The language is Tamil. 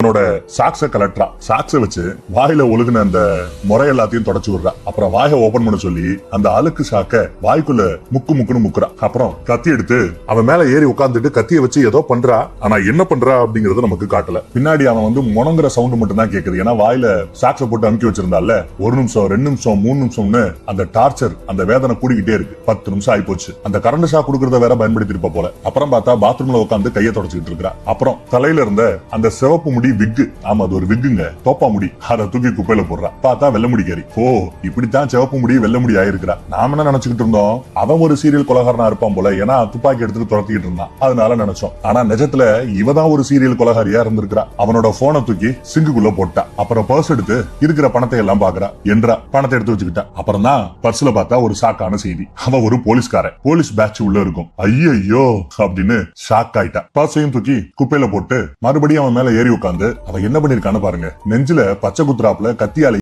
அவனோட சாக்ஸ கலட்டுறா. சாக்ஸ வச்சு வாயில ஒழுகுன அந்த முறை எல்லாத்தையும் தொடச்சு விடுறா. அப்புறம் வாயை ஓபன் பண்ண சொல்லி அந்த அழுக்கு சாக்க வாய்க்குள்ள முக்குன்னு முக்குறா. அப்புறம் கத்தி எடுத்து அவன் மேல ஏறி உட்கார்ந்துட்டு கத்திய வச்சு ஏதோ பண்றா. ஆனா என்ன பண்றா அப்படிங்கறது நமக்கு காட்டல. பின்னாடி அவன் வந்து முனங்குற சவுண்ட் மட்டும் தான் கேக்குது. ஏன்னா வாயில சாக்ஸ போட்டு அமுக்கி வச்சிருந்தால 1 நிமிஷம் 2 நிமிஷம் 3 நிமிஷம்னு அந்த டார்ச்சர் அந்த வேதனை கூடிக்கிட்டே இருக்கு. 10 நிமிஷம் ஆயி போச்சு. அந்த கரண்ட் ஷாக் கொடுக்கறத வேற பயன்படுத்தி இருப்ப போல. அப்புறம் பார்த்தா பாத்ரூம்ல உட்காந்து கையை தொடச்சிட்டு இருக்கா. அப்புறம் தலையில இருந்த அந்த சிவப்பு முடி விக்கு, ஆமா அது ஒரு விக்குங்க, தோப்பா முடி, அதை தூக்கி குப்பையில போடுறா. பார்த்தா வெள்ள முடிக்காரி. ஓ இப்படித்தான் சிவப்பு முடி வெள்ள முடி ஆயிருக்கிறா. நாம என்ன நினைச்சுக்கிட்டு இருந்தோம், அவன் ஒரு சீரியல் கொலகாரனா இருப்பான் போல. ஏன்னா துப்பாக்கி எடுத்துட்டு துரத்திக்கிட்டு இருந்தான், அதனால நினைச்சோம். ஆனா நிஜத்துல இவதான் ஒரு சீரியல் கொலகாரியா இருந்திருக்கிறா. அவனோட போனை தூக்கி சிங்குக்குள்ள போட்டா. அப்புறம் பர்ஸ் எடுத்து இருக்கிற பணத்தை எல்லாம் பாக்குறா. என்றா பணத்தை எடுத்து வச்சுக்கிட்டா. அப்புறம் தான் பர்ஸ்ல பார்த்தா ஒரு ஷாக்கான செய்தி. அவன் ஒரு போலீஸ்காரன், போலீஸ் பேட்ச் உள்ள இருக்கும். ஐயோ அப்படின்னு ஷாக் ஆயிட்டா. பர்ஸையும் தூக்கி குப்பையில போட்டு மறுபடியும் அவன் மேல ஏறி உட்கார்ந்து அவன் என்ன பண்ணிருக்கான்னு பாருங்க. நெஞ்சில பச்சை குத்துறாப்புல கத்தியால